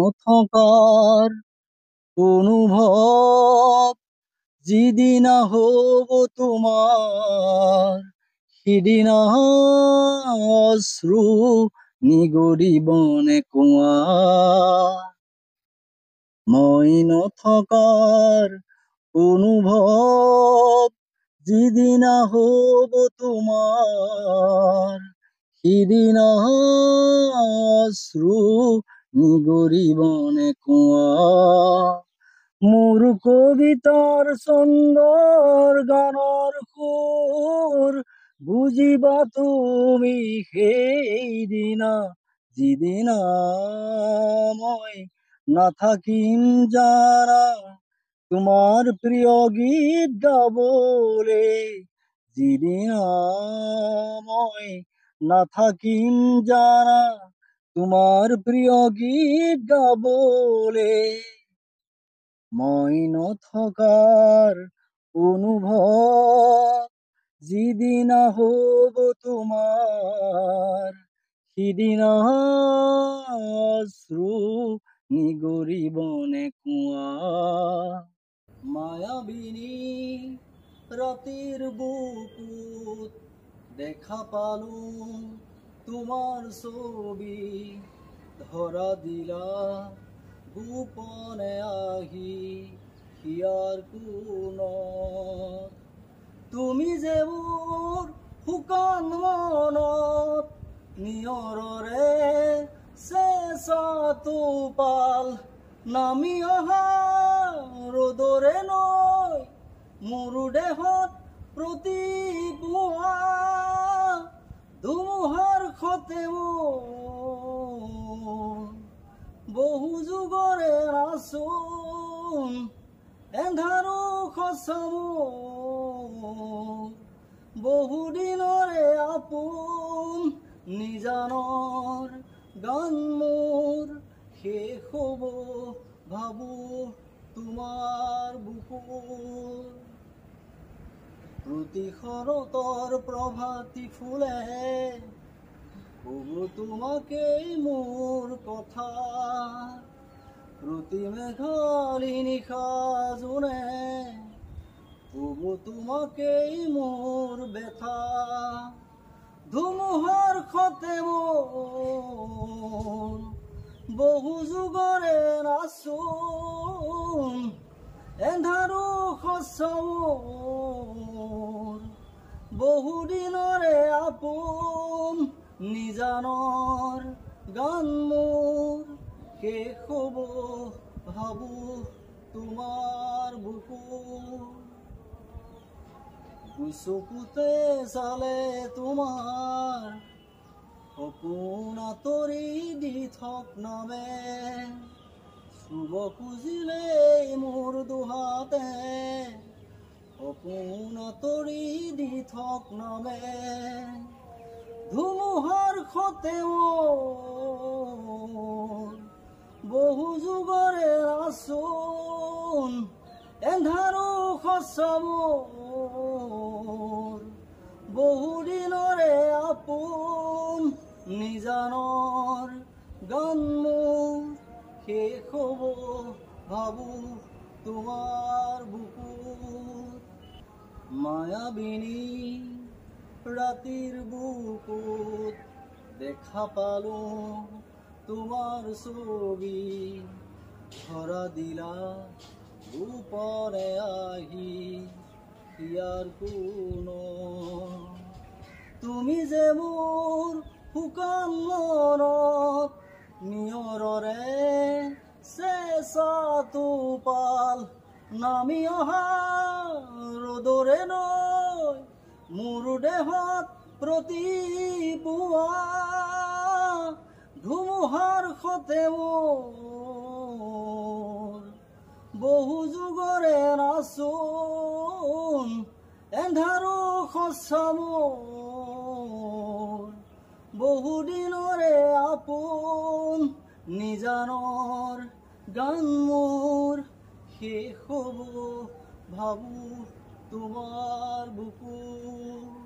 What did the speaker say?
নথকাৰ অনুভৱ যিদিনা হ'ব তোমাৰ, সিদিনা অশ্ৰু নিগৰিবনে কোৱা। মই নথকাৰ অনুভৱ যিদিনা হ'ব তোমাৰ, সিদিনা অশ্ৰু নিগৰিবনে কোৱা। মোৰ কবিতাৰ ছন্দৰ গানৰ সুৰ বুজিবা তুমি সেইদিনা, যিদিনা মই নাথাকিম জানা তোমাৰ প্ৰিয় গীত গাবলে, যিদিনা মই নাথাকিম জানা তোমাৰ প্ৰিয় গীত গাবলে। মই নথকাৰ অনুভৱ যিদিনা হ'ব তোমাৰ, সিদিনা অশ্ৰু নিগৰিবনে কোৱা। মায়াবিনী ৰাতিৰ বুকুত দেখা পালো তোমাৰ ছবি, ধৰা দিলা গোপনে আহি হিয়াৰ কোণত। তুমি যে মোৰ শুকান মনত নিয়ৰৰে চেঁচা টোপাল, নামি অহা ৰ'দৰে নৈ মোৰ দেহত প্ৰতিপুৱা, ধুমুহাৰ সতে মোৰ বহু যুগৰে নাচোন, এন্ধাৰো সঁচা মোৰ বহু দিনৰে আপোন, নিজানৰ গান মোৰ শেষ হ'ব ভাবো তোমাৰ বুকুত। প্ৰতি শৰতৰ প্ৰভাতী ফুলে ক'ব তোমাকেই মোৰ কথা, প্ৰতি মেঘালী নিশা জোনে ক'ব তোমাকেই মোৰ ব্যথা। ধুমুহাৰ সতে মোৰ বহু যুগৰে নাচোন, এন্ধাৰো সঁচা মোৰ বহু দিনৰে আপোন, নিজানৰ গান মোৰ শেষ হ'ব ভাবো তোমাৰ বুকুত। চকুতে চালে তোমাৰ সপোন আঁতৰি দি থক নামে, চুব খুজিলেই মোৰ দুহাতে সপোন আঁতৰি দি থক নামে। ধুমুহাৰ সতে মোৰ বহু যুগৰে নাচোন, এন্ধাৰো সঁচা মোৰ বহু দিনৰে আপোন, নিজানৰ গান মোৰ শেষ হ'ব ভাবো তোমাৰ বুকুত। মায়াবিনী ৰাতিৰ বুকুত দেখা পালো তোমাৰ ছবি, ধৰা দিলা গোপনে আহি হিয়াৰ কোণত। তুমি যে মোৰ শুকান মনত নিয়ৰৰে চেঁচা টোপাল, নামি অহা ৰ'দৰে নৈ মোৰ দেহত প্ৰতিপুৱা, ধুমুহাৰ সতে মোৰ বহু যুগৰে নাচোন, এন্ধাৰো সঁচা মোৰ বহু দিনৰে আপোন, নিজানৰ গান মোৰ শেষ হ'ব ভাবো তোমাৰ বুকুত।